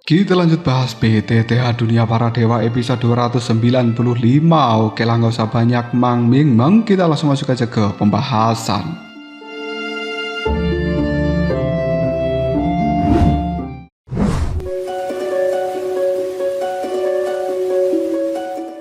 Kita lanjut bahas BTTH Dunia Para Dewa episode 295. Oke lah, nggak usah banyak mang-ming-mang, kita langsung masuk aja ke pembahasan.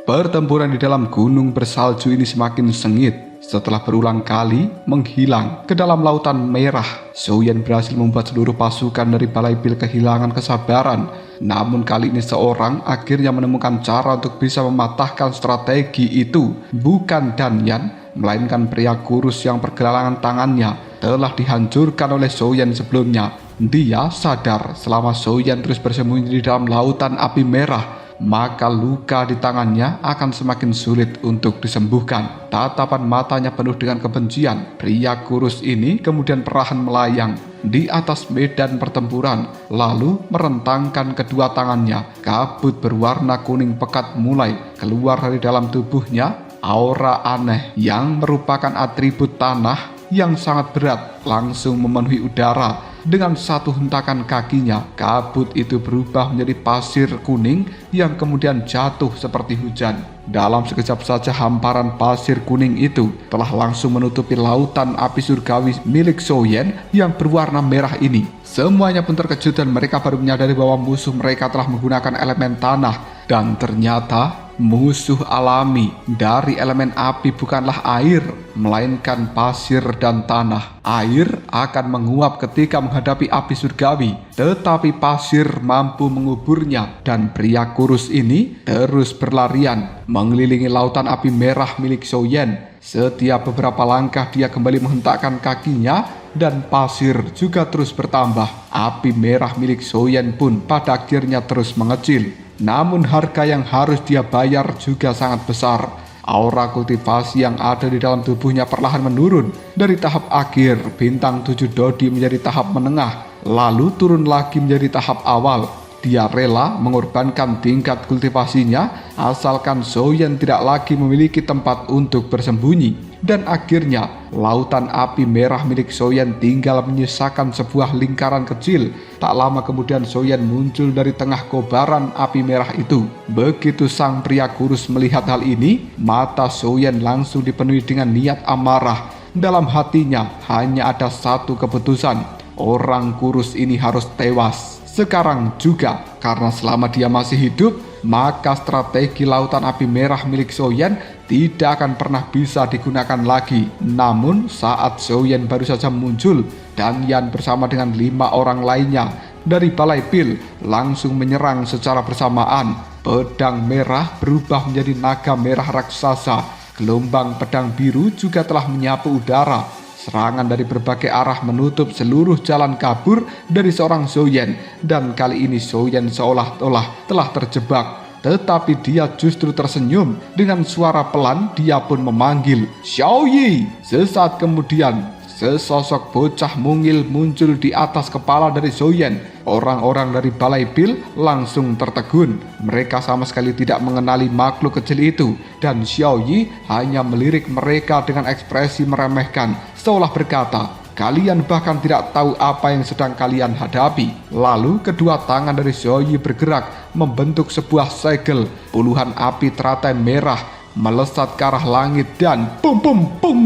Pertempuran di dalam gunung bersalju ini semakin sengit. Setelah berulang kali menghilang ke dalam lautan merah, Zhou-Yan berhasil membuat seluruh pasukan dari Balai Bil kehilangan kesabaran. Namun kali ini seorang akhirnya menemukan cara untuk bisa mematahkan strategi itu. Bukan Dan Yan, melainkan pria kurus yang pergelangan tangannya telah dihancurkan oleh Zhou-Yan sebelumnya. Dia sadar selama Zhou-Yan terus bersembunyi di dalam lautan api merah, maka luka di tangannya akan semakin sulit untuk disembuhkan. Tatapan matanya penuh dengan kebencian. Pria kurus ini kemudian perlahan melayang di atas medan pertempuran, lalu merentangkan kedua tangannya. Kabut berwarna kuning pekat mulai keluar dari dalam tubuhnya. Aura aneh yang merupakan atribut tanah yang sangat berat langsung memenuhi udara. Dengan satu hentakan kakinya, kabut itu berubah menjadi pasir kuning yang kemudian jatuh seperti hujan. Dalam sekejap saja hamparan pasir kuning itu telah langsung menutupi lautan api surgawi milik Zhou-Yan yang berwarna merah ini. Semuanya pun terkejut dan mereka baru menyadari bahwa musuh mereka telah menggunakan elemen tanah. Dan ternyata musuh alami dari elemen api bukanlah air, melainkan pasir dan tanah. Air akan menguap ketika menghadapi api surgawi, tetapi pasir mampu menguburnya. Dan pria kurus ini terus berlarian mengelilingi lautan api merah milik Zhou-Yan. Setiap beberapa langkah dia kembali menghentakkan kakinya dan pasir juga terus bertambah. Api merah milik Zhou-Yan pun pada akhirnya terus mengecil. Namun harga yang harus dia bayar juga sangat besar. Aura kultivasi yang ada di dalam tubuhnya perlahan menurun dari tahap akhir bintang 7 Dodi menjadi tahap menengah, lalu turun lagi menjadi tahap awal. Dia rela mengorbankan tingkat kultivasinya asalkan Zhou-Yan tidak lagi memiliki tempat untuk bersembunyi. Dan akhirnya lautan api merah milik Zhou-Yan tinggal menyisakan sebuah lingkaran kecil. Tak lama kemudian Zhou-Yan muncul dari tengah kobaran api merah itu. Begitu sang pria kurus melihat hal ini, mata Zhou-Yan langsung dipenuhi dengan niat amarah. Dalam hatinya hanya ada satu keputusan, orang kurus ini harus tewas sekarang juga, karena selama dia masih hidup, maka strategi lautan api merah milik Zhou-Yan tidak akan pernah bisa digunakan lagi. Namun saat Zhou-Yan baru saja muncul, Dan Yan bersama dengan 5 orang lainnya dari Balai Bil langsung menyerang secara bersamaan. Pedang merah berubah menjadi naga merah raksasa. Gelombang pedang biru juga telah menyapu udara. Serangan dari berbagai arah menutup seluruh jalan kabur dari seorang Zhou-Yan. Dan kali ini Zhou-Yan seolah-olah telah terjebak. Tetapi dia justru tersenyum. Dengan suara pelan dia pun memanggil Xiao Yi. Sesaat kemudian sesosok bocah mungil muncul di atas kepala dari Zhou-Yan. Orang-orang dari Balai Bil langsung tertegun. Mereka sama sekali tidak mengenali makhluk kecil itu. Dan Xiao Yi hanya melirik mereka dengan ekspresi meremehkan, seolah berkata, "Kalian bahkan tidak tahu apa yang sedang kalian hadapi." Lalu kedua tangan dari Xiao Yi bergerak membentuk sebuah segel. Puluhan api teratai merah melesat ke arah langit dan pum pum pum.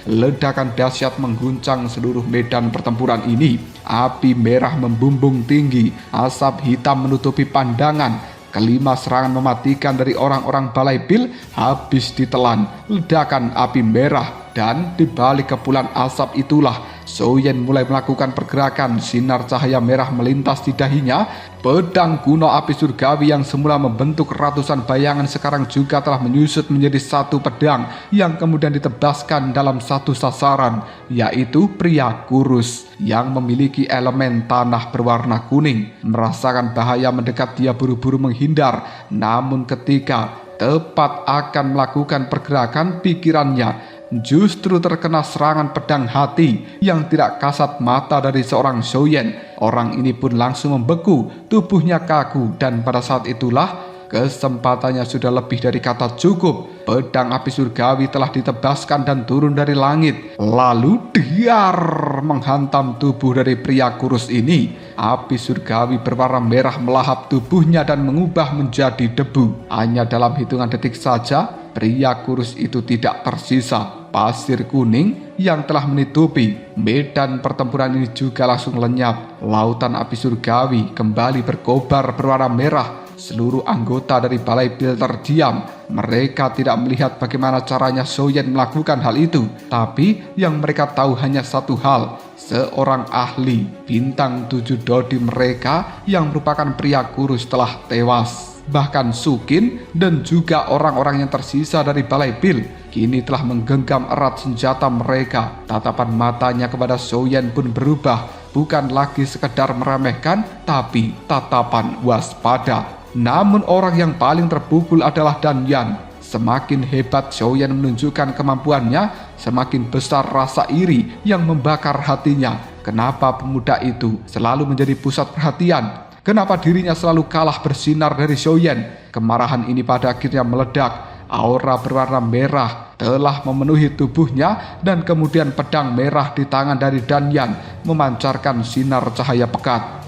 Ledakan dahsyat mengguncang seluruh medan pertempuran ini. Api merah membumbung tinggi, asap hitam menutupi pandangan. Kelima serangan mematikan dari orang-orang Balai Bil habis ditelan ledakan api merah. Dan di balik kepulan asap itulah Zhou-Yan mulai melakukan pergerakan. Sinar cahaya merah melintas di dahinya. Pedang kuno api surgawi yang semula membentuk ratusan bayangan sekarang juga telah menyusut menjadi satu pedang yang kemudian ditebaskan dalam satu sasaran, yaitu pria kurus yang memiliki elemen tanah berwarna kuning. Merasakan bahaya mendekat, dia buru-buru menghindar. Namun ketika tepat akan melakukan pergerakan, pikirannya justru terkena serangan pedang hati yang tidak kasat mata dari seorang Zhou-Yan. Orang ini pun langsung membeku, tubuhnya kaku, dan pada saat itulah kesempatannya sudah lebih dari kata cukup. Pedang api surgawi telah ditebaskan dan turun dari langit, lalu diar menghantam tubuh dari pria kurus ini. api surgawi berwarna merah melahap tubuhnya dan mengubah menjadi debu. Hanya dalam hitungan detik saja, pria kurus itu tidak tersisa. Pasir kuning yang telah menutupi medan pertempuran ini juga langsung lenyap. Lautan api surgawi kembali berkobar berwarna merah. Seluruh anggota dari Balai Pil terdiam. Mereka tidak melihat bagaimana caranya Xiaoyan melakukan hal itu. Tapi yang mereka tahu hanya satu hal. Seorang ahli bintang 7 dodi mereka yang merupakan pria kurus telah tewas. Bahkan Sukin dan juga orang-orang yang tersisa dari Balai Pil kini telah menggenggam erat senjata mereka. Tatapan matanya kepada Xiaoyan pun berubah, bukan lagi sekedar meremehkan, tapi tatapan waspada. Namun orang yang paling terpukul adalah Dan Yan. Semakin hebat Xiaoyan menunjukkan kemampuannya, semakin besar rasa iri yang membakar hatinya. Kenapa pemuda itu selalu menjadi pusat perhatian? Kenapa dirinya selalu kalah bersinar dari Xiaoyan? Kemarahan ini pada akhirnya meledak. Aura berwarna merah telah memenuhi tubuhnya dan kemudian pedang merah di tangan dari Dan Yan memancarkan sinar cahaya pekat.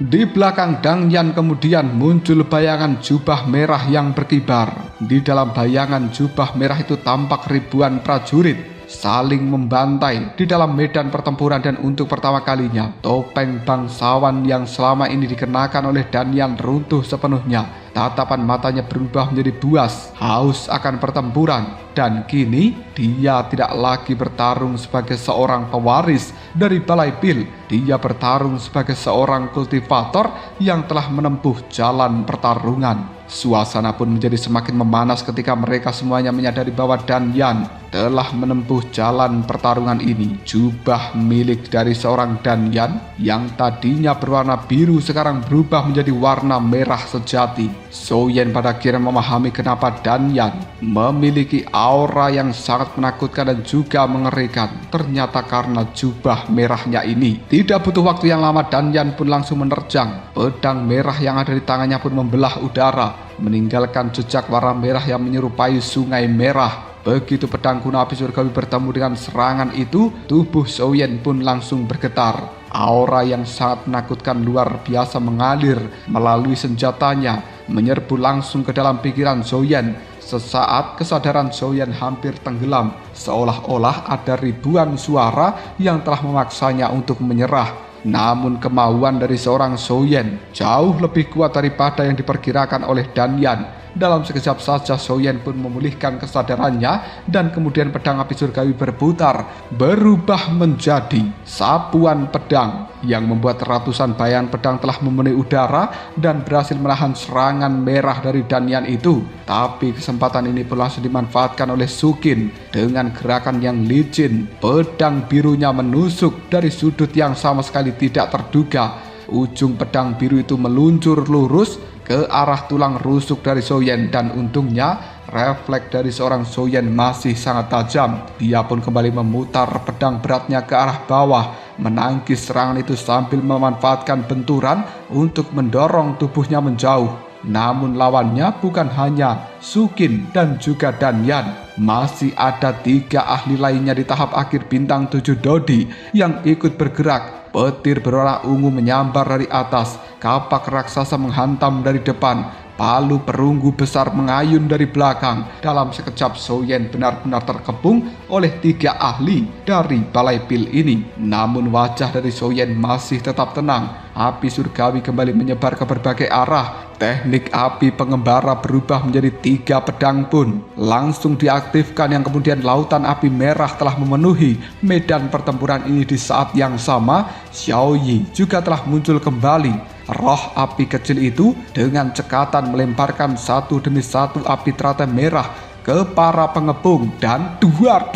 Di belakang Dan Yan kemudian muncul bayangan jubah merah yang berkibar. Di dalam bayangan jubah merah itu tampak ribuan prajurit saling membantai di dalam medan pertempuran, dan untuk pertama kalinya topeng bangsawan yang selama ini dikenakan oleh Dan Yan runtuh sepenuhnya. Tatapan matanya berubah menjadi buas, haus akan pertempuran, dan kini dia tidak lagi bertarung sebagai seorang pewaris dari Balai Pil. Dia bertarung sebagai seorang kultivator yang telah menempuh jalan pertarungan. Suasana pun menjadi semakin memanas ketika mereka semuanya menyadari bahwa Dan Yan telah menempuh jalan pertarungan ini. Jubah milik dari seorang Dan Yan yang tadinya berwarna biru sekarang berubah menjadi warna merah sejati. Xiaoyan pada akhirnya memahami kenapa Dan Yan memiliki aura yang sangat menakutkan dan juga mengerikan. Ternyata karena jubah merahnya ini. Tidak butuh waktu yang lama, Dan Yan pun langsung menerjang. Pedang merah yang ada di tangannya pun membelah udara, meninggalkan jejak warna merah yang menyerupai sungai merah. Begitu pedang kuno api surgawi bertemu dengan serangan itu, tubuh Xiaoyan pun langsung bergetar. Aura yang sangat menakutkan luar biasa mengalir melalui senjatanya, menyerbu langsung ke dalam pikiran Xiaoyan. Sesaat kesadaran Xiaoyan hampir tenggelam, seolah-olah ada ribuan suara yang telah memaksanya untuk menyerah. Namun kemauan dari seorang Xiaoyan jauh lebih kuat daripada yang diperkirakan oleh Dan Yan. Dalam sekejap saja Xiaoyan pun memulihkan kesadarannya, dan kemudian pedang api surgawi berputar, berubah menjadi sapuan pedang yang membuat ratusan bayangan pedang telah memenuhi udara dan berhasil menahan serangan merah dari Dan Yan itu. Tapi kesempatan ini pun langsung dimanfaatkan oleh Sukin dengan gerakan yang licin. Pedang birunya menusuk dari sudut yang sama sekali tidak terduga. Ujung pedang biru itu meluncur lurus ke arah tulang rusuk dari Xiaoyan, dan untungnya refleks dari seorang Xiaoyan masih sangat tajam. Dia pun kembali memutar pedang beratnya ke arah bawah, menangkis serangan itu sambil memanfaatkan benturan untuk mendorong tubuhnya menjauh. Namun lawannya bukan hanya Sukin dan juga Dan Yan. Masih ada 3 ahli lainnya di tahap akhir bintang 7 dodi yang ikut bergerak. Petir berwarna ungu menyambar dari atas, kapak raksasa menghantam dari depan, palu perunggu besar mengayun dari belakang. Dalam sekejap Xiaoyan benar-benar terkepung oleh 3 ahli dari Balai Pil ini. Namun wajah dari Xiaoyan masih tetap tenang. Api surgawi kembali menyebar ke berbagai arah. Teknik api pengembara berubah menjadi 3 pedang pun langsung diaktifkan, yang kemudian lautan api merah telah memenuhi medan pertempuran ini. Di saat yang sama, Xiao Yi juga telah muncul kembali. Roh api kecil itu dengan cekatan melemparkan satu demi satu api teratai merah ke para pengepung, dan duar.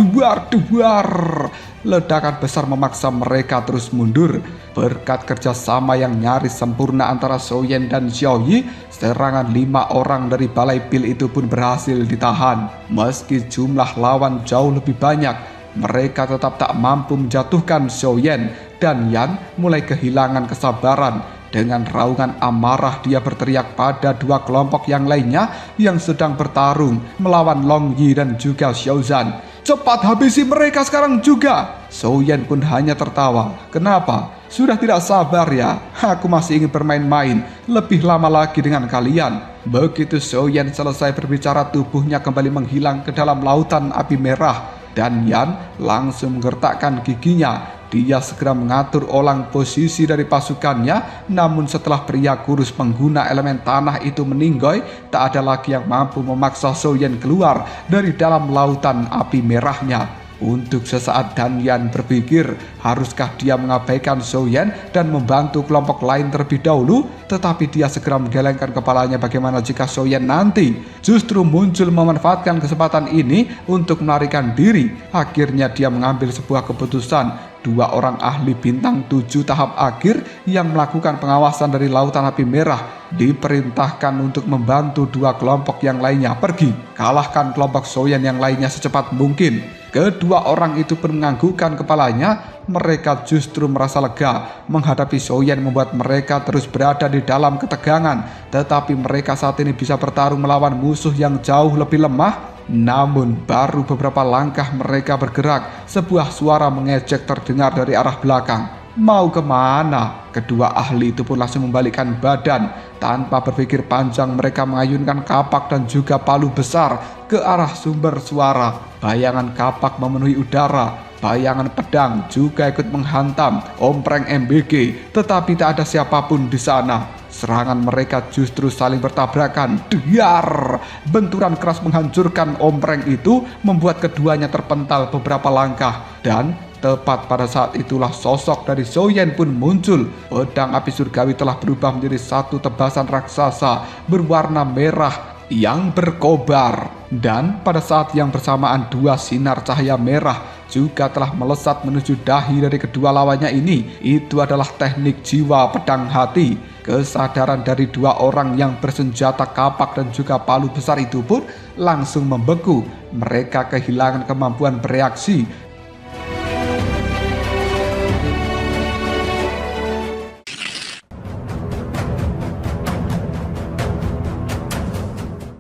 Ledakan besar memaksa mereka terus mundur. Berkat kerjasama yang nyaris sempurna antara Xiaoyan dan Xiao Yi, serangan 5 orang dari Balai Pil itu pun berhasil ditahan. Meski jumlah lawan jauh lebih banyak, mereka tetap tak mampu menjatuhkan Xiaoyan. Dan Yan mulai kehilangan kesabaran. Dengan raungan amarah dia berteriak pada dua kelompok yang lainnya yang sedang bertarung melawan Long Yi dan juga Xiaozan. "Cepat habisi mereka sekarang juga!" Zhou Yan pun hanya tertawa. "Kenapa? Sudah tidak sabar ya? Aku masih ingin bermain-main lebih lama lagi dengan kalian." Begitu Zhou Yan selesai berbicara, tubuhnya kembali menghilang ke dalam lautan api merah. Dan Yan langsung menggertakkan giginya. Dia segera mengatur ulang posisi dari pasukannya, namun setelah pria kurus pengguna elemen tanah itu meninggoy, tak ada lagi yang mampu memaksa Zhou Yan keluar dari dalam lautan api merahnya. Untuk sesaat Dan Yan berpikir, haruskah dia mengabaikan Zhou Yan dan membantu kelompok lain terlebih dahulu? Tetapi dia segera menggelengkan kepalanya, bagaimana jika Zhou Yan nanti justru muncul memanfaatkan kesempatan ini untuk melarikan diri. Akhirnya dia mengambil sebuah keputusan. Dua orang ahli bintang 7 tahap akhir yang melakukan pengawasan dari lautan api merah diperintahkan untuk membantu dua kelompok yang lainnya. "Pergi, kalahkan kelompok Zhou Yan yang lainnya secepat mungkin." Kedua orang itu pun menganggukkan kepalanya. Mereka justru merasa lega. Menghadapi Zhou Yan membuat mereka terus berada di dalam ketegangan. Tetapi mereka saat ini bisa bertarung melawan musuh yang jauh lebih lemah. Namun baru beberapa langkah mereka bergerak, sebuah suara mengejek terdengar dari arah belakang. "Mau kemana?" Kedua ahli itu pun langsung membalikkan badan. Tanpa berpikir panjang mereka mengayunkan kapak dan juga palu besar ke arah sumber suara. Bayangan kapak memenuhi udara. Bayangan pedang juga ikut menghantam ompreng MBG, tetapi tak ada siapapun di sana. Serangan mereka justru saling bertabrakan. Diar! Benturan keras menghancurkan ompreng itu membuat keduanya terpental beberapa langkah. Dan tepat pada saat itulah sosok dari Zhou Yan pun muncul. Pedang api surgawi telah berubah menjadi satu tebasan raksasa berwarna merah yang berkobar. Dan pada saat yang bersamaan dua sinar cahaya merah juga telah melesat menuju dahi dari kedua lawannya ini. Itu adalah teknik jiwa pedang hati. Kesadaran dari dua orang yang bersenjata kapak dan juga palu besar itu pun langsung membeku. Mereka kehilangan kemampuan bereaksi.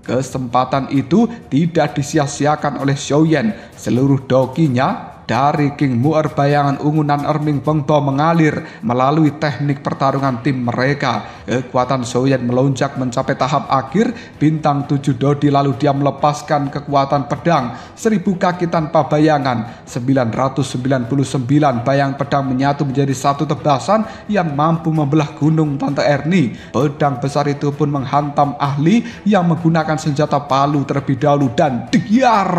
Kesempatan itu tidak disia-siakan oleh Zhou Yan. Seluruh dokinya dari King Mu'er bayangan ungunan Erming Bengbo mengalir melalui teknik pertarungan tim mereka. Kekuatan Zhou Yan melonjak mencapai tahap akhir bintang 7 Dodi, lalu dia melepaskan kekuatan pedang 1000 kaki tanpa bayangan. 999 bayang pedang menyatu menjadi satu tebasan yang mampu membelah gunung Tante Erni. Pedang besar itu pun menghantam ahli yang menggunakan senjata palu terlebih dahulu dan diar!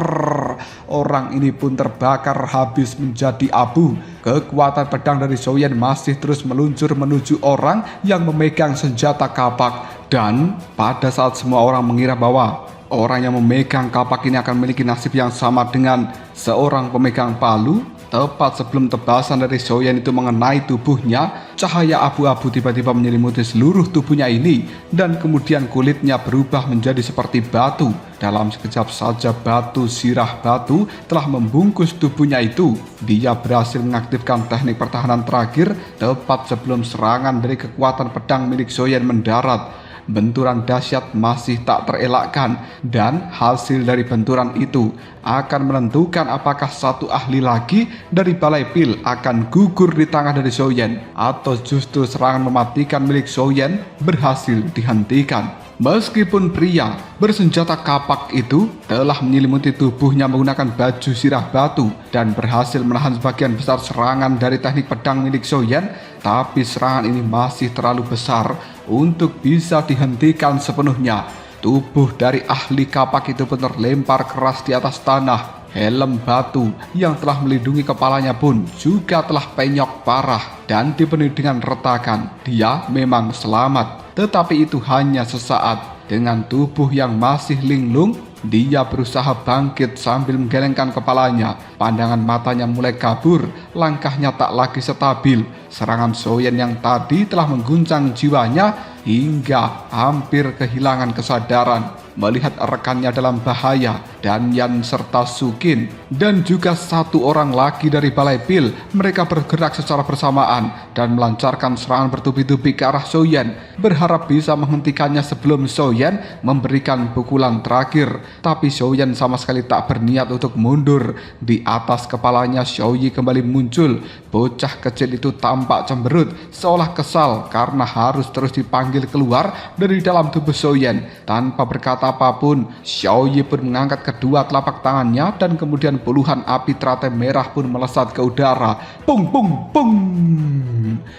Orang ini pun terbakar habis menjadi abu. Kekuatan pedang dari Zhou Yan masih terus meluncur menuju orang yang memegang senjata kapak. Dan pada saat semua orang mengira bahwa orang yang memegang kapak ini akan memiliki nasib yang sama dengan seorang pemegang palu, tepat sebelum tebasan dari Zhou Yan itu mengenai tubuhnya, cahaya abu-abu tiba-tiba menyelimuti seluruh tubuhnya ini, dan kemudian kulitnya berubah menjadi seperti batu. Dalam sekejap saja batu sirah batu telah membungkus tubuhnya itu. Dia berhasil mengaktifkan teknik pertahanan terakhir tepat sebelum serangan dari kekuatan pedang milik Zhou Yan mendarat. Benturan dahsyat masih tak terelakkan, dan hasil dari benturan itu akan menentukan apakah satu ahli lagi dari Balai Pil akan gugur di tangan dari Zhou Yan, atau justru serangan mematikan milik Zhou Yan berhasil dihentikan. Meskipun pria bersenjata kapak itu telah menyelimuti tubuhnya menggunakan baju sirah batu dan berhasil menahan sebagian besar serangan dari teknik pedang milik Zhou Yan, tapi serangan ini masih terlalu besar untuk bisa dihentikan sepenuhnya. Tubuh dari ahli kapak itu pun terlempar keras di atas tanah. Helm batu yang telah melindungi kepalanya pun juga telah penyok parah dan dipenuhi dengan retakan. Dia memang selamat, tetapi itu hanya sesaat. Dengan tubuh yang masih linglung, dia berusaha bangkit sambil menggelengkan kepalanya. Pandangan matanya mulai kabur, langkahnya tak lagi stabil. Serangan Zhou Yan yang tadi telah mengguncang jiwanya hingga hampir kehilangan kesadaran. Melihat rekannya dalam bahaya Danyan serta Sukin, dan juga satu orang lagi dari Balai Pil. Mereka bergerak secara bersamaan dan melancarkan serangan bertubi-tubi ke arah Xiaoyan, berharap bisa menghentikannya sebelum Xiaoyan memberikan pukulan terakhir. Tapi Xiaoyan sama sekali tak berniat untuk mundur. Di atas kepalanya Xiaoyi kembali muncul. Bocah kecil itu tampak cemberut, seolah kesal karena harus terus dipanggil keluar dari dalam tubuh Xiaoyan. Tanpa berkata apapun, Xiaoyi pun mengangkat kedua telapak tangannya dan kemudian puluhan api teratai merah pun melesat ke udara. Pung pung pung.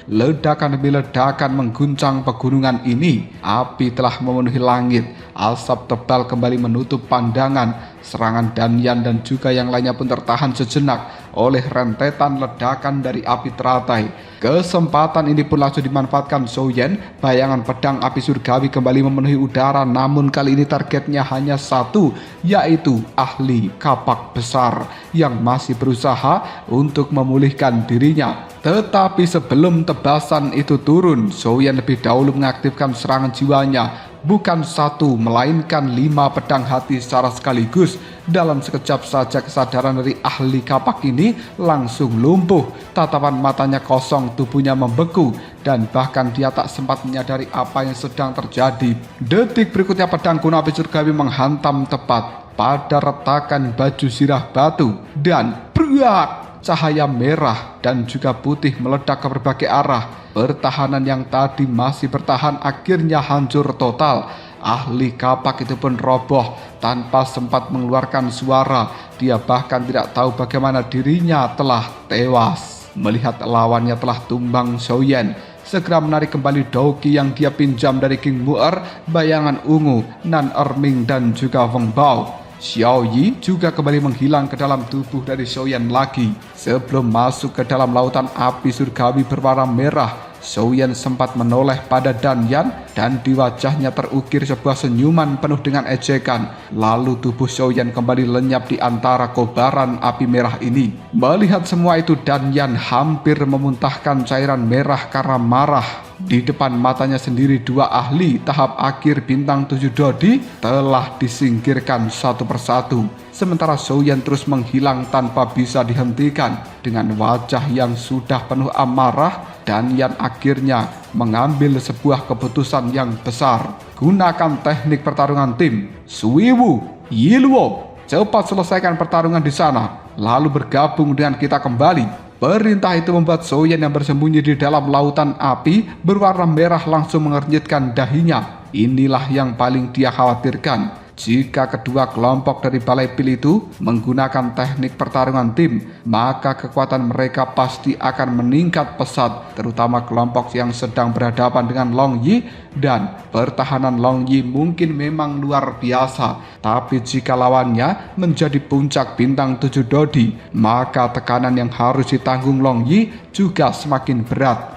Ledakan demi ledakan mengguncang pegunungan ini. Api telah memenuhi langit. Asap tebal kembali menutup pandangan. Serangan Danyan dan juga yang lainnya pun tertahan sejenak oleh rentetan ledakan dari api teratai. Kesempatan ini pun langsung dimanfaatkan Xiaoyan. Bayangan pedang api surgawi kembali memenuhi udara, namun kali ini targetnya hanya satu, yaitu ahli kapak besar yang masih berusaha untuk memulihkan dirinya. Tetapi sebelum tebasan itu turun, Xiaoyan lebih dahulu mengaktifkan serangan jiwanya. Bukan satu, melainkan 5 pedang hati secara sekaligus. Dalam sekejap saja kesadaran dari ahli kapak ini langsung lumpuh. Tatapan matanya kosong, tubuhnya membeku, dan bahkan dia tak sempat menyadari apa yang sedang terjadi. Detik berikutnya pedang kuno api surgawi menghantam tepat pada retakan baju sirah batu, dan berak! Cahaya merah dan juga putih meledak ke berbagai arah. Pertahanan yang tadi masih bertahan akhirnya hancur total. Ahli kapak itu pun roboh tanpa sempat mengeluarkan suara. Dia bahkan tidak tahu bagaimana dirinya telah tewas. Melihat lawannya telah tumbang, Xiaoyan segera menarik kembali Douki yang dia pinjam dari King Mu'er, bayangan ungu, Nan Erming dan juga Feng Bao. Xiaoyi juga kembali menghilang ke dalam tubuh dari Xiaoyan lagi. Sebelum masuk ke dalam lautan api surgawi berwarna merah, Xiaoyan sempat menoleh pada Danyan dan di wajahnya terukir sebuah senyuman penuh dengan ejekan. Lalu tubuh Xiaoyan kembali lenyap di antara kobaran api merah ini. Melihat semua itu, Danyan hampir memuntahkan cairan merah karena marah. Di depan matanya sendiri 2 ahli tahap akhir bintang 7 Dodi telah disingkirkan satu persatu. Sementara Xiaoyan terus menghilang tanpa bisa dihentikan. Dengan wajah yang sudah penuh amarah, Danyan akhirnya mengambil sebuah keputusan yang besar. Gunakan teknik pertarungan tim. Suiwu, Yiluo, cepat selesaikan pertarungan di sana, lalu bergabung dengan kita kembali. Perintah itu membuat Xiaoyan yang bersembunyi di dalam lautan api berwarna merah langsung mengernyitkan dahinya. Inilah yang paling dia khawatirkan. Jika kedua kelompok dari Balai Pil itu menggunakan teknik pertarungan tim, maka kekuatan mereka pasti akan meningkat pesat, terutama kelompok yang sedang berhadapan dengan Long Yi, dan pertahanan Long Yi mungkin memang luar biasa. Tapi jika lawannya menjadi puncak bintang 7 Dodi, maka tekanan yang harus ditanggung Long Yi juga semakin berat.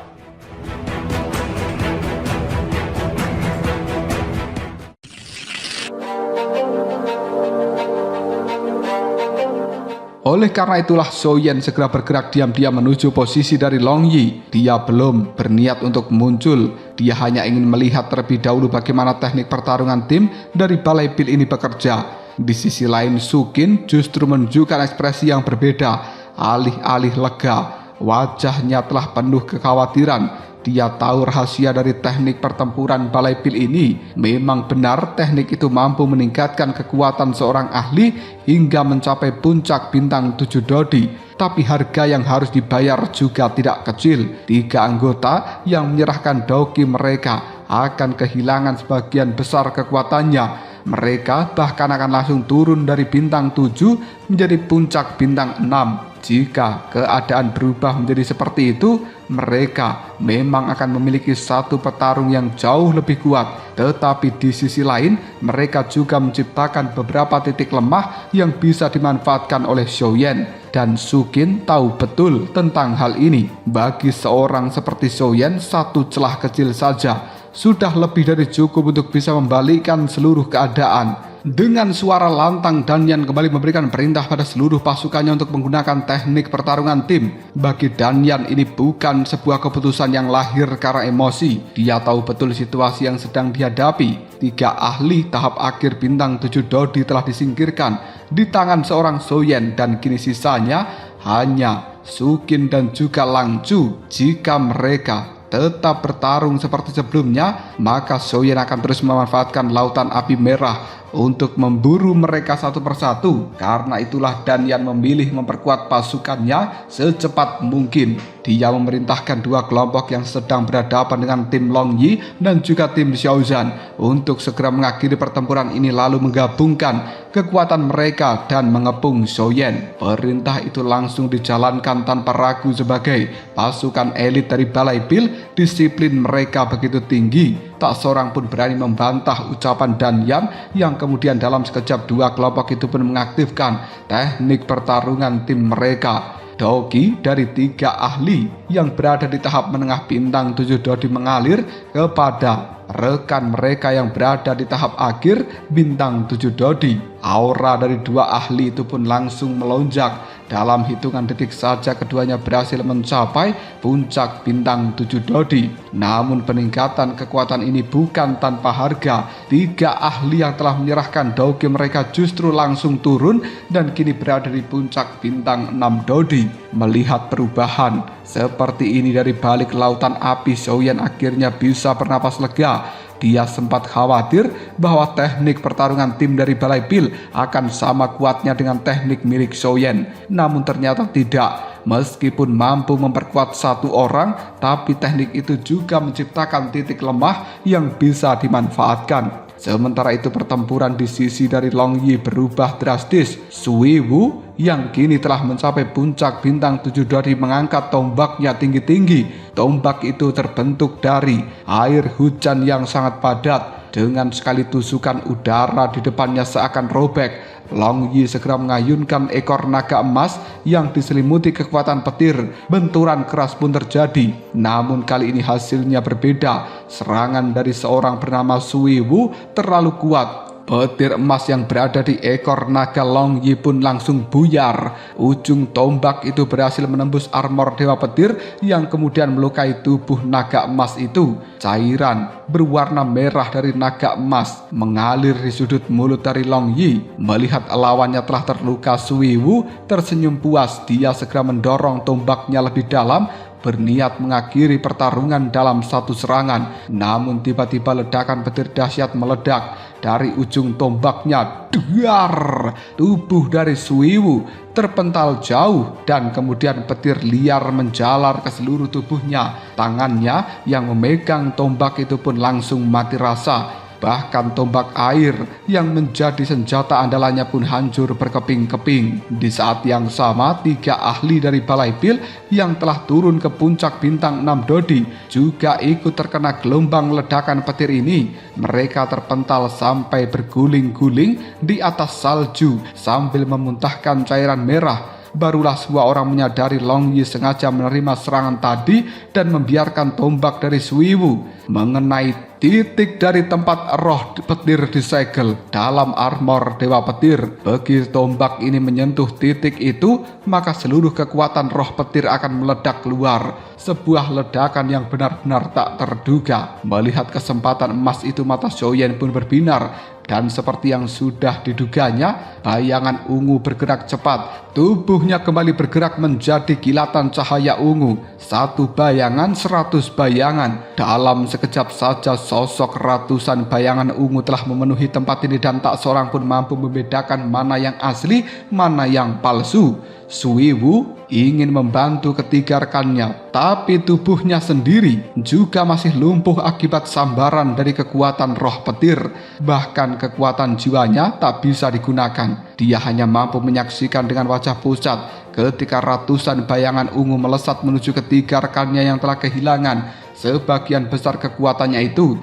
Oleh karena itulah Xiaoyan segera bergerak diam-diam menuju posisi dari Long Yi. Dia belum berniat untuk muncul. Dia hanya ingin melihat terlebih dahulu bagaimana teknik pertarungan tim dari Balai Pil ini bekerja. Di sisi lain, Sukin justru menunjukkan ekspresi yang berbeda. Alih-alih lega, wajahnya telah penuh kekhawatiran. Dia tahu rahasia dari teknik pertempuran Balai Pil ini. Memang benar teknik itu mampu meningkatkan kekuatan seorang ahli hingga mencapai puncak bintang 7 Dodi. Tapi harga yang harus dibayar juga tidak kecil. 3 anggota yang menyerahkan Douki mereka akan kehilangan sebagian besar kekuatannya. Mereka bahkan akan langsung turun dari bintang 7 menjadi puncak bintang 6. Jika keadaan berubah menjadi seperti itu, mereka memang akan memiliki satu petarung yang jauh lebih kuat. Tetapi di sisi lain, mereka juga menciptakan beberapa titik lemah yang bisa dimanfaatkan oleh Xiaoyan. Dan Sukin tahu betul tentang hal ini. Bagi seorang seperti Xiaoyan, satu celah kecil saja sudah lebih dari cukup untuk bisa membalikkan seluruh keadaan. Dengan suara lantang, Danyan kembali memberikan perintah pada seluruh pasukannya untuk menggunakan teknik pertarungan tim. Bagi Danyan, ini bukan sebuah keputusan yang lahir karena emosi. Dia tahu betul situasi yang sedang dihadapi. 3 ahli tahap akhir bintang 7 Dodi telah disingkirkan. di tangan seorang Soyen, dan kini sisanya hanya Sukin dan juga Lang Chu. Jika mereka tetap bertarung seperti sebelumnya, maka Soyen akan terus memanfaatkan lautan api merah untuk memburu mereka satu persatu. Karena itulah Dan Yan memilih memperkuat pasukannya secepat mungkin. Dia memerintahkan dua kelompok yang sedang berhadapan dengan tim Long Yi dan juga tim Xiao Zhan untuk segera mengakhiri pertempuran ini, lalu menggabungkan kekuatan mereka dan mengepung Soyen. Perintah itu langsung dijalankan tanpa ragu sebagai pasukan elit dari Balai Pil. Disiplin mereka begitu tinggi, tak seorang pun berani membantah ucapan Dan Yan, yang kemudian dalam sekejap dua kelompok itu pun mengaktifkan teknik pertarungan tim mereka. Dogi dari 3 ahli yang berada di tahap menengah bintang 7 dodi mengalir kepada rekan mereka yang berada di tahap akhir bintang 7 dodi. Aura dari 2 ahli itu pun langsung melonjak. Dalam hitungan detik saja keduanya berhasil mencapai puncak bintang 7 dodi. Namun peningkatan kekuatan ini bukan tanpa harga. 3 ahli yang telah menyerahkan dogi mereka justru langsung turun dan kini berada di puncak bintang 6 dodi. Melihat perubahan seperti ini dari balik lautan api, Soyen akhirnya bisa bernapas lega. Dia sempat khawatir bahwa teknik pertarungan tim dari Balai Pil akan sama kuatnya dengan teknik milik Soyen. Namun ternyata tidak. Meskipun mampu memperkuat satu orang, tapi teknik itu juga menciptakan titik lemah yang bisa dimanfaatkan. Sementara itu pertempuran di sisi dari Long Yi berubah drastis. Sui Wu yang kini telah mencapai puncak bintang 7 dodi mengangkat tombaknya tinggi-tinggi. Tombak itu terbentuk dari air hujan yang sangat padat. Dengan sekali tusukan udara di depannya seakan robek. Long Yi segera mengayunkan ekor naga emas yang diselimuti kekuatan petir. Benturan keras pun terjadi. Namun kali ini hasilnya berbeda. Serangan dari seorang bernama Sui Wu terlalu kuat. Petir emas yang berada di ekor naga Long Yi pun langsung buyar. Ujung tombak itu berhasil menembus armor Dewa Petir yang kemudian melukai tubuh naga emas itu. Cairan berwarna merah dari naga emas mengalir di sudut mulut dari Long Yi. Melihat lawannya telah terluka, Sui Wu tersenyum puas. Dia segera mendorong tombaknya lebih dalam, berniat mengakhiri pertarungan dalam satu serangan. Namun tiba-tiba ledakan petir dahsyat meledak dari ujung tombaknya. Duar! Tubuh dari Sui Wu terpental jauh dan kemudian petir liar menjalar ke seluruh tubuhnya. Tangannya yang memegang tombak itu pun langsung mati rasa. Bahkan tombak air yang menjadi senjata andalannya pun hancur berkeping-keping. Di saat yang sama, 3 ahli dari Balai Pil yang telah turun ke puncak bintang 6 dodi juga ikut terkena gelombang ledakan petir ini. Mereka terpental sampai berguling-guling di atas salju sambil memuntahkan cairan merah. Barulah semua orang menyadari Long Yi sengaja menerima serangan tadi dan membiarkan tombak dari Sui Wu mengenai titik dari tempat roh petir disegel dalam armor Dewa Petir. Begitu tombak ini menyentuh titik itu, maka seluruh kekuatan roh petir akan meledak keluar. Sebuah ledakan yang benar-benar tak terduga. Melihat kesempatan emas itu, mata Soyen pun berbinar. Dan seperti yang sudah diduganya, bayangan ungu bergerak cepat. Tubuhnya kembali bergerak menjadi kilatan cahaya ungu. 1 bayangan, 100 bayangan. Dalam sekejap saja sosok ratusan bayangan ungu telah memenuhi tempat ini dan tak seorang pun mampu membedakan mana yang asli, mana yang palsu. Sui Wu ingin membantu ketiga rekannya, tapi tubuhnya sendiri juga masih lumpuh akibat sambaran dari kekuatan roh petir. Bahkan kekuatan jiwanya tak bisa digunakan. Dia hanya mampu menyaksikan dengan wajah pucat ketika ratusan bayangan ungu melesat menuju ketiga rekannya yang telah kehilangan sebagian besar kekuatannya itu.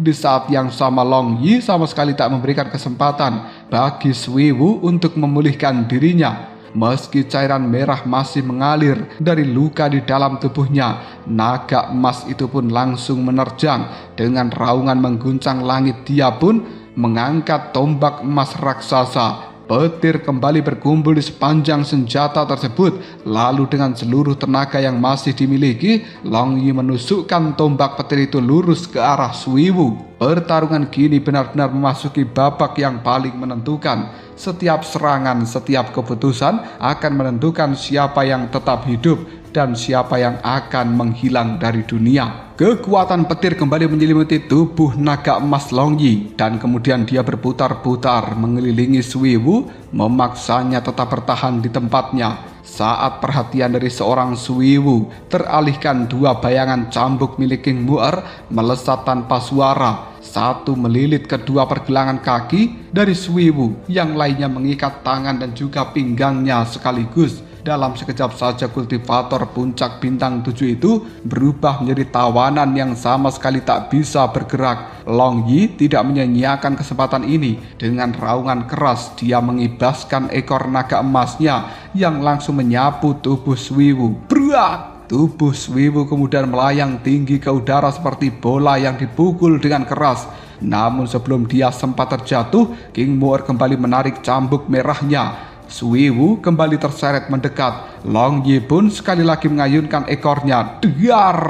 Di saat yang sama, Long Yi sama sekali tak memberikan kesempatan bagi Sui Wu untuk memulihkan dirinya. Meski cairan merah masih mengalir dari luka di dalam tubuhnya, naga emas itu pun langsung menerjang. Dengan raungan mengguncang langit, dia pun mengangkat tombak emas raksasa. Petir kembali berkumpul di sepanjang senjata tersebut. Lalu dengan seluruh tenaga yang masih dimiliki, Long Yi menusukkan tombak petir itu lurus ke arah Suiwu. Pertarungan kini benar-benar memasuki babak yang paling menentukan. Setiap serangan, setiap keputusan akan menentukan siapa yang tetap hidup dan siapa yang akan menghilang dari dunia. Kekuatan petir kembali menyelimuti tubuh naga emas Long Yi dan kemudian dia berputar-putar mengelilingi Suiwu, memaksanya tetap bertahan di tempatnya. Saat perhatian dari seorang Suiwu teralihkan, dua bayangan cambuk milik King Mu'er melesat tanpa suara. Satu melilit kedua pergelangan kaki dari Suiwu, yang lainnya mengikat tangan dan juga pinggangnya sekaligus. Dalam sekejap saja kultivator puncak bintang 7 itu berubah menjadi tawanan yang sama sekali tak bisa bergerak. Long Yi tidak menyia-nyiakan kesempatan ini. Dengan raungan keras dia mengibaskan ekor naga emasnya yang langsung menyapu tubuh Suiwu. Bruak! Tubuh Suiwu kemudian melayang tinggi ke udara seperti bola yang dipukul dengan keras. Namun sebelum dia sempat terjatuh, King Mu'er kembali menarik cambuk merahnya. Suiwu kembali terseret mendekat. Long Yi pun sekali lagi mengayunkan ekornya. Dar!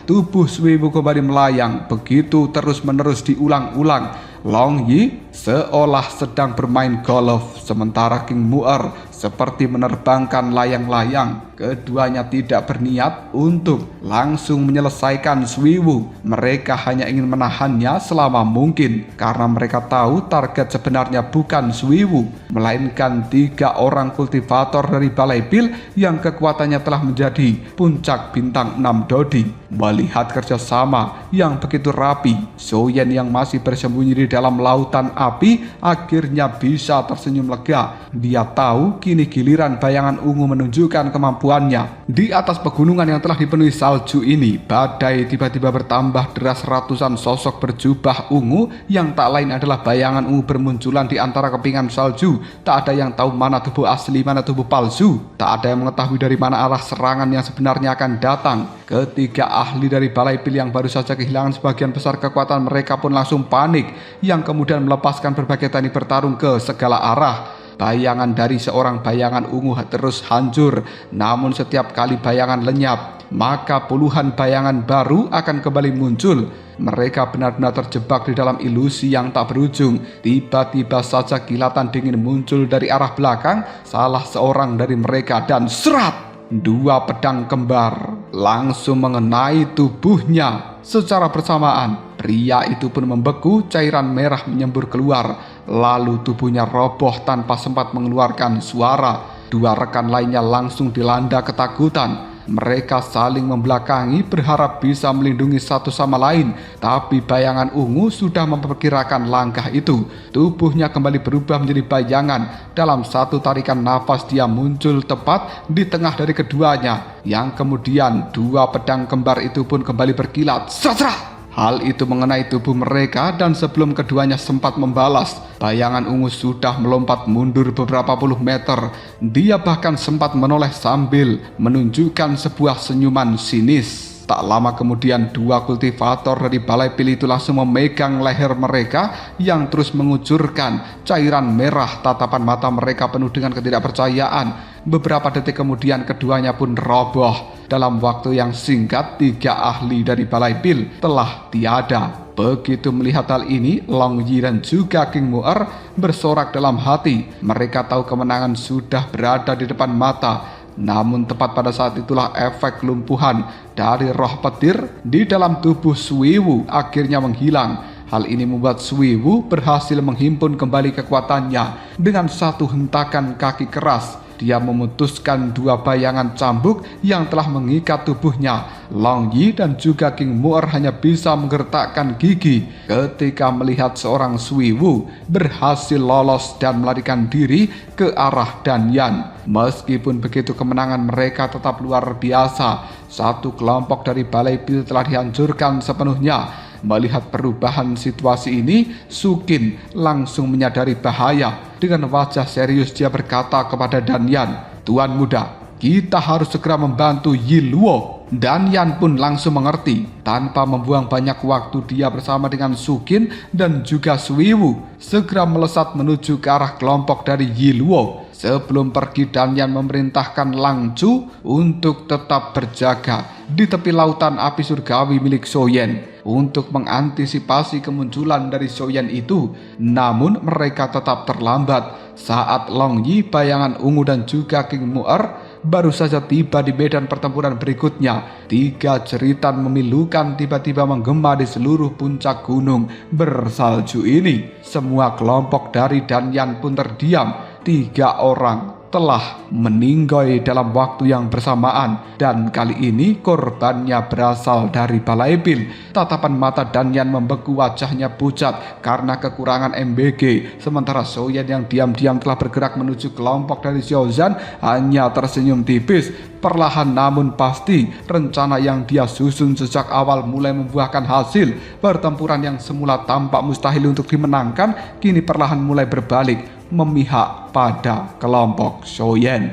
Tubuh Suiwu kembali melayang. Begitu terus-menerus diulang-ulang. Long Yi seolah sedang bermain golf, sementara King Mu'er seperti menerbangkan layang-layang. Keduanya tidak berniat untuk langsung menyelesaikan Suiwu. Mereka hanya ingin menahannya selama mungkin, karena mereka tahu target sebenarnya bukan Suiwu, melainkan 3 orang kultivator dari Balai Pil yang kekuatannya telah menjadi puncak bintang 6 Dodi. Melihat kerjasama yang begitu rapi, Soyen yang masih bersembunyi di dalam lautan api akhirnya bisa tersenyum lega. Dia tahu kini giliran bayangan ungu menunjukkan kemampuannya. Di atas pegunungan yang telah dipenuhi salju ini, badai tiba-tiba bertambah deras. Ratusan sosok berjubah ungu yang tak lain adalah bayangan ungu bermunculan di antara kepingan salju. Tak ada yang tahu mana tubuh asli, mana tubuh palsu. Tak ada yang mengetahui dari mana arah serangan yang sebenarnya akan datang. Ketiga ahli dari Balai Pil yang baru saja kehilangan sebagian besar kekuatan mereka pun langsung panik, yang kemudian melepaskan berbagai teknik bertarung ke segala arah. Bayangan dari seorang bayangan ungu terus hancur, namun setiap kali bayangan lenyap, maka puluhan bayangan baru akan kembali muncul. Mereka benar-benar terjebak di dalam ilusi yang tak berujung. Tiba-tiba saja kilatan dingin muncul dari arah belakang salah seorang dari mereka dan serat! 2 pedang kembar langsung mengenai tubuhnya secara bersamaan. Pria itu pun membeku, cairan merah menyembur keluar, lalu tubuhnya roboh tanpa sempat mengeluarkan suara. 2 rekan lainnya langsung dilanda ketakutan. Mereka saling membelakangi berharap bisa melindungi satu sama lain, tapi bayangan ungu sudah memperkirakan langkah itu. Tubuhnya kembali berubah menjadi bayangan. Dalam satu tarikan nafas dia muncul tepat di tengah dari keduanya, yang kemudian 2 pedang kembar itu pun kembali berkilat. Sasra! Hal itu mengenai tubuh mereka, dan sebelum keduanya sempat membalas, bayangan ungu sudah melompat mundur beberapa puluh meter. Dia bahkan sempat menoleh sambil menunjukkan sebuah senyuman sinis. Tak lama kemudian 2 kultivator dari Balai Pil itu langsung memegang leher mereka yang terus mengucurkan cairan merah. Tatapan mata mereka penuh dengan ketidakpercayaan. Beberapa detik kemudian keduanya pun roboh. Dalam waktu yang singkat 3 ahli dari Balai Pil telah tiada. Begitu melihat hal ini, Long Yi dan juga King Mu'er bersorak dalam hati. Mereka tahu kemenangan sudah berada di depan mata. Namun tepat pada saat itulah efek kelumpuhan dari roh petir di dalam tubuh Suiwu akhirnya menghilang. Hal ini membuat Suiwu berhasil menghimpun kembali kekuatannya. Dengan satu hentakan kaki keras, dia memutuskan 2 bayangan cambuk yang telah mengikat tubuhnya. Long Yi dan juga King Mu'er hanya bisa menggertakkan gigi ketika melihat seorang Suiwu berhasil lolos dan melarikan diri ke arah Danyan. Meskipun begitu, kemenangan mereka tetap luar biasa. Satu kelompok dari Balai Pil telah dihancurkan sepenuhnya. Melihat perubahan situasi ini, Sukin langsung menyadari bahaya. Dengan wajah serius dia berkata kepada Danyan, "Tuan muda, kita harus segera membantu Yi Luo." Dan Yan pun langsung mengerti. Tanpa membuang banyak waktu, dia bersama dengan Sukin dan juga Suiwu segera melesat menuju ke arah kelompok dari Yiluo. Sebelum pergi, Dan Yan memerintahkan Lang Chu untuk tetap berjaga di tepi lautan api surgawi milik Soyen untuk mengantisipasi kemunculan dari Soyen itu. Namun mereka tetap terlambat saat Long Yi, bayangan ungu dan juga King Mu'er baru saja tiba di medan pertempuran berikutnya. 3 jeritan memilukan tiba-tiba menggema di seluruh puncak gunung bersalju ini. Semua kelompok dari Dan Yan pun terdiam. 3 orang telah meninggal dalam waktu yang bersamaan, dan kali ini korbannya berasal dari Balai Bil. Tatapan mata Dan Yan membeku, wajahnya pucat karena kekurangan MBG, sementara Soyen yang diam-diam telah bergerak menuju kelompok dari Xiaozan hanya tersenyum tipis. Perlahan namun pasti, rencana yang dia susun sejak awal mulai membuahkan hasil. Pertempuran yang semula tampak mustahil untuk dimenangkan kini perlahan mulai berbalik memihak pada kelompok Soyen.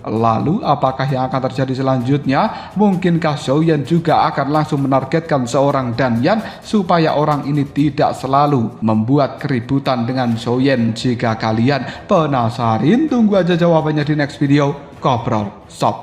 Lalu apakah yang akan terjadi selanjutnya? Mungkinkah Soyen juga akan langsung menargetkan seorang Dan Yan supaya orang ini tidak selalu membuat keributan dengan Soyen? Jika kalian penasaran, tunggu aja jawabannya di next video. Kobrol Sob.